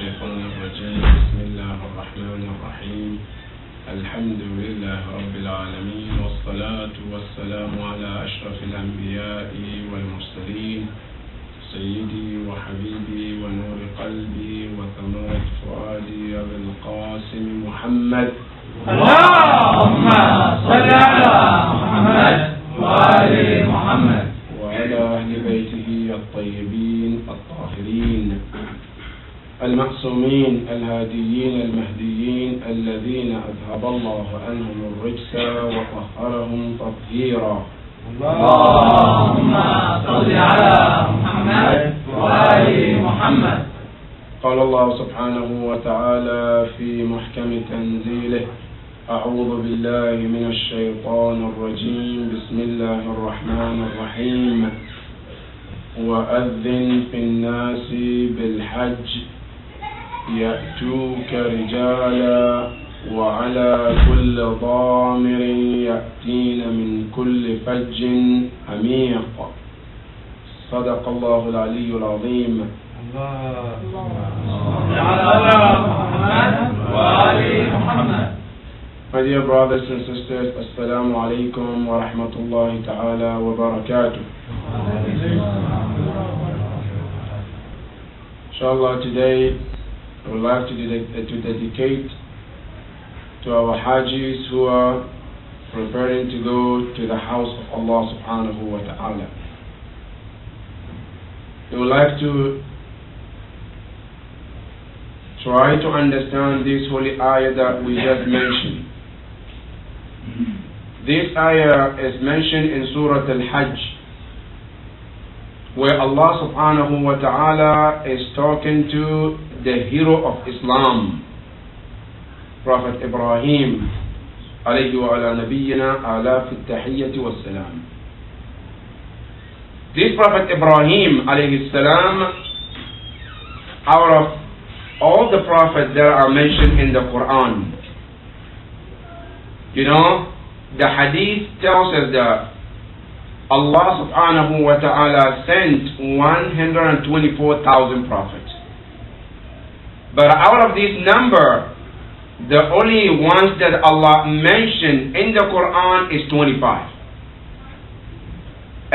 الشيطان الرجيم. بسم الله الرحمن الرحيم. الحمد لله رب العالمين، والصلاة والسلام على أشرف الأنبياء والمرسلين، سيدي وحبيبي ونور قلبي وثمرة فؤادي أبي القاسم محمد. اللهم صل على محمد وآل محمد وعلى أهل بيته الطيبين الطاهرين المعصومين الهاديين المهديين الذين أذهب الله عنهم الرجس وطهرهم تطهيرا. اللهم صل على محمد وآل محمد. قال الله سبحانه وتعالى في محكم تنزيله: أعوذ بالله من الشيطان الرجيم. بسم الله الرحمن الرحيم. وأذن في الناس بالحج يأتوك رجالا وعلى كل ضامر يأتين من كل فج عميق. صدق الله العلي العظيم. My dear brothers and sisters, Assalamu alaikum wa rahmatullahi ta'ala wa barakatuh. Inshallah, today I would like to dedicate to our Hajis who are preparing to go to the house of Allah subhanahu wa ta'ala. We would like to try to understand this holy ayah that we just mentioned. This ayah is mentioned in Surah Al-Hajj, where Allah subhanahu wa ta'ala is talking to the hero of Islam, Prophet Ibrahim alayhi wa ala nabiyyina ala fi tahiyyati wa salam. This Prophet Ibrahim alayhi salam, out of all the prophets that are mentioned in the Quran, you know, the hadith tells us that Allah subhanahu wa ta'ala sent 124,000 prophets. But out of this number, the only ones that Allah mentioned in the Quran is 25.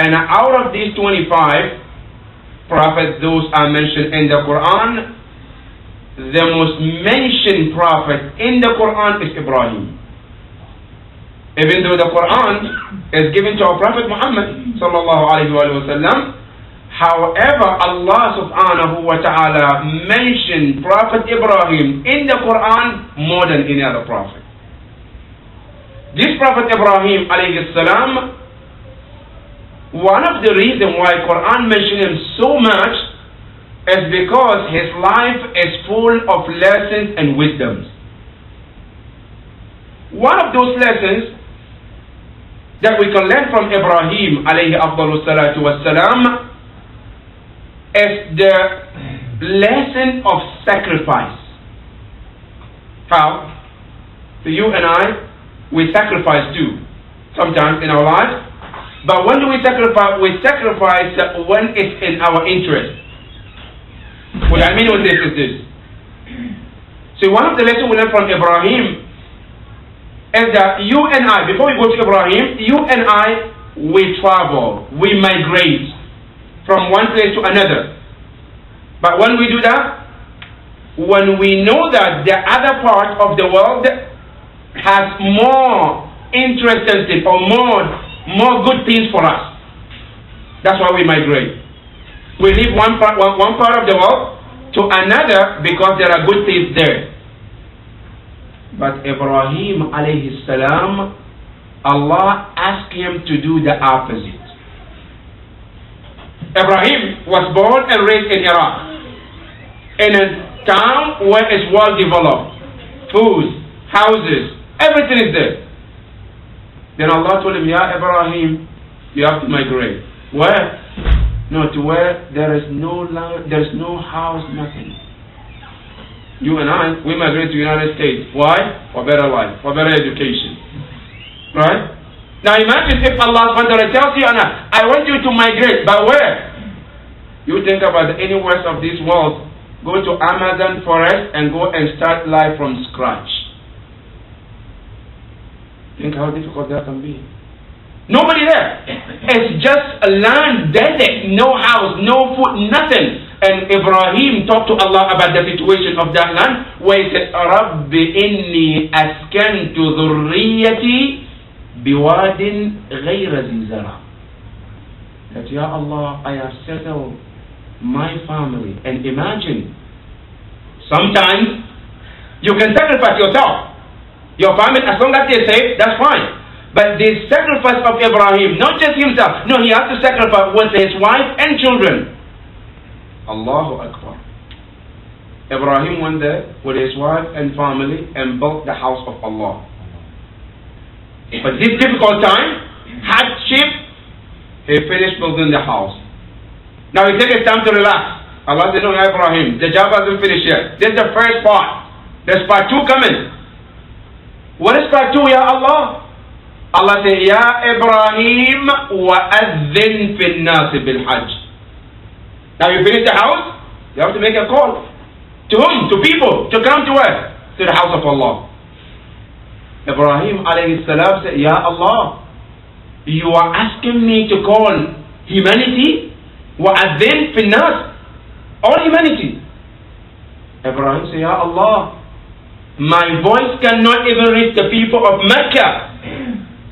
And out of these 25 prophets, those are mentioned in the Quran, the most mentioned prophet in the Quran is Ibrahim. Even though the Quran is given to our Prophet Muhammad sallallahu alaihi wasallam, however, Allah subhanahu wa ta'ala mentioned Prophet Ibrahim in the Quran more than any other prophet. This Prophet Ibrahim alayhi salam, one of the reasons why Quran mentioned him so much is because his life is full of lessons and wisdoms. One of those lessons that we can learn from Ibrahim alayhi afdalu salatu wassalam is the lesson of sacrifice. How? So you and I, we sacrifice too, sometimes in our lives. But when do we sacrifice? We sacrifice when it's in our interest. What I mean with this is this. So one of the lessons we learn from Ibrahim is that you and I, before we go to Ibrahim, you and I, we travel, we migrate from one place to another. But when we do that, when we know that the other part of the world has more interesting or more good things for us, that's why we migrate. We leave one part of the world to another because there are good things there. But Ibrahim alayhi salam, Allah asked him to do the opposite. Ibrahim was born and raised in Iraq, in a town where it's well developed. Food, houses, everything is there. Then Allah told him, Ya Ibrahim, you have to migrate. Where? No, to where there is no land, there is no house, nothing. You and I, we migrate to the United States. Why? For better life, for better education. Right? Now imagine if Allah tells you, I want you to migrate, but where? You think about any west of this world, go to Amazon forest and go and start life from scratch. Think how difficult that can be. Nobody there. It's just a land, desert, no house, no food, nothing. And Ibrahim talked to Allah about the situation of that land, where he said, رَبِّ إِنِّي أَسْكَنْتُ ذُرِّيَّتِي بِوَادٍ غَيْرَ ذِي زَرْعٍ. That, Ya Allah, I have settled my family. And imagine, sometimes you can sacrifice yourself. Your family, as long as they're safe, that's fine. But the sacrifice of Ibrahim, not just himself, no, he has to sacrifice with his wife and children. Allahu Akbar. Ibrahim went there with his wife and family and built the house of Allah. But this difficult time, hardship, he finished building the house. Now he said it's time to relax. Allah said, no, ya Ibrahim, the job hasn't finished yet. This is the first part. There's part 2 coming. What is part 2, ya Allah? Allah said, Ya Ibrahim, وَأَذِّن فِي النَّاسِ بِالْحَجِّ. Now you finish the house, you have to make a call. To whom? To people. To come to where? To the house of Allah. Ibrahim alayhi salam said, Ya Allah, you are asking me to call humanity? وَأَذِّن فِي النَّاسِ. All humanity. Ibrahim said, Ya Allah, my voice cannot even reach the people of Mecca.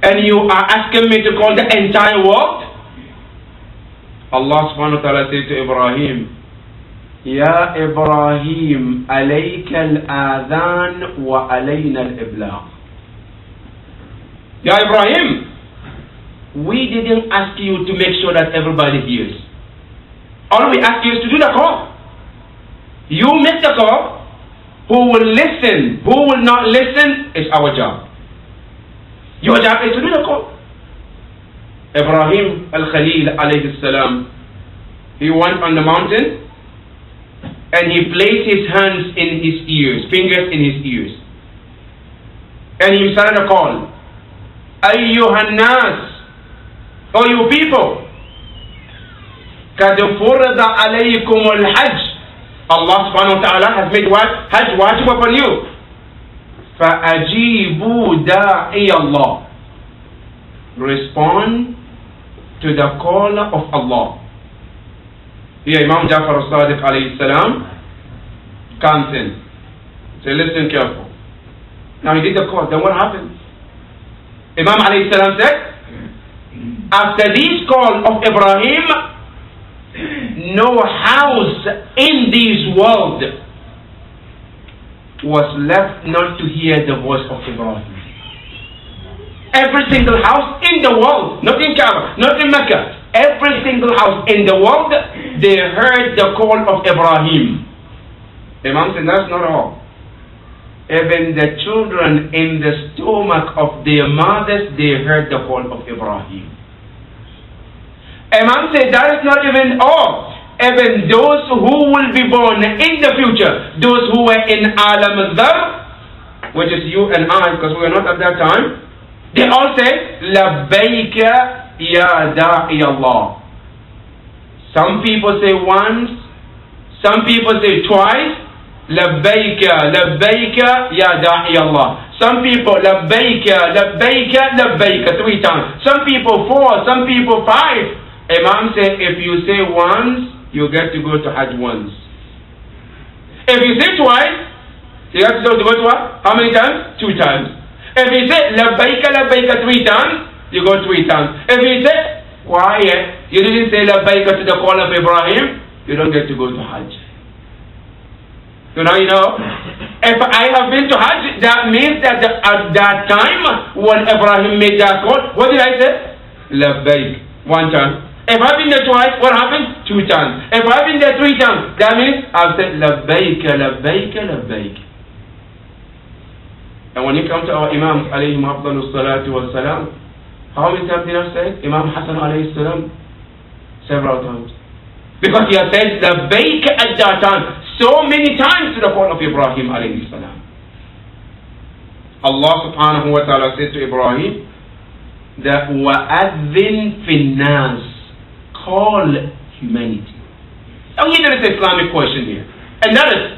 And you are asking me to call the entire world? Allah subhanahu wa ta'ala said to Ibrahim, Ya Ibrahim, alayka al-adhan wa alayna al-iblagh. Ya Ibrahim, we didn't ask you to make sure that everybody hears. All we ask you is to do the call. You make the call. Who will listen, who will not listen, is our job. Your job is to do the call. Ibrahim al-Khalil alayhi salam, he went on the mountain and he placed his hands in his ears, fingers in his ears. And he started a call. Ayyuhan nas, O you people, kad furida alaykum al-hajj. Allah subhanahu wa ta'ala has made what? Hajj wajib upon you. فَأَجِيبُوا دَاعِيَ اللَّهِ. Respond to the call of Allah. Here Imam Jafar al-Sadiq alayhi salam comes in. Say, listen careful. Now he did the call. Then what happened? Imam alayhi salam said, after this call of Ibrahim, no house in this world was left not to hear the voice of Ibrahim. Every single house in the world, not in Kaaba, not in Mecca, every single house in the world, they heard the call of Ibrahim. Imam said, that's not all. Even the children in the stomach of their mothers, they heard the call of Ibrahim. Imam said, that is not even all. Even those who will be born in the future, those who were in Alam al-Dhar, which is you and I, because we were not at that time, they all say, Labbaika ya da'i Allah. Some people say once, some people say twice, Labbaika, Labbaika ya da'i Allah. Some people, Labbaika, Labbaika, Labbaika, 3 times. Some people 4, some people 5. Imam said, if you say once, you get to go to Hajj once. If you say twice, you have to go to what? How many times? 2 times. If you say Labbaika, Labbaika 3 times, you go 3 times. If you say quiet, you didn't say Labbaika to the call of Ibrahim, you don't get to go to Hajj. So now you know, if I have been to Hajj, that means that at that time, when Ibrahim made that call, what did I say? Labbaik, 1 time. If I've been there twice, what happens? 2 times. If I've been there 3 times, that means I've said Labbaika, Labbaika, Labbaik. And when you come to our Imams, alayhim afdalu salatu wa salam, how many times did I say? Imam Hassan alayhi salam? Several times. Because he has said Labbaika at that time, so many times to the call of Ibrahim alayhi salam. Allah subhanahu wa ta'ala said to Ibrahim that وَأَذِّن فِي النَّاسِ, call humanity. Now here there is an Islamic question here. And that is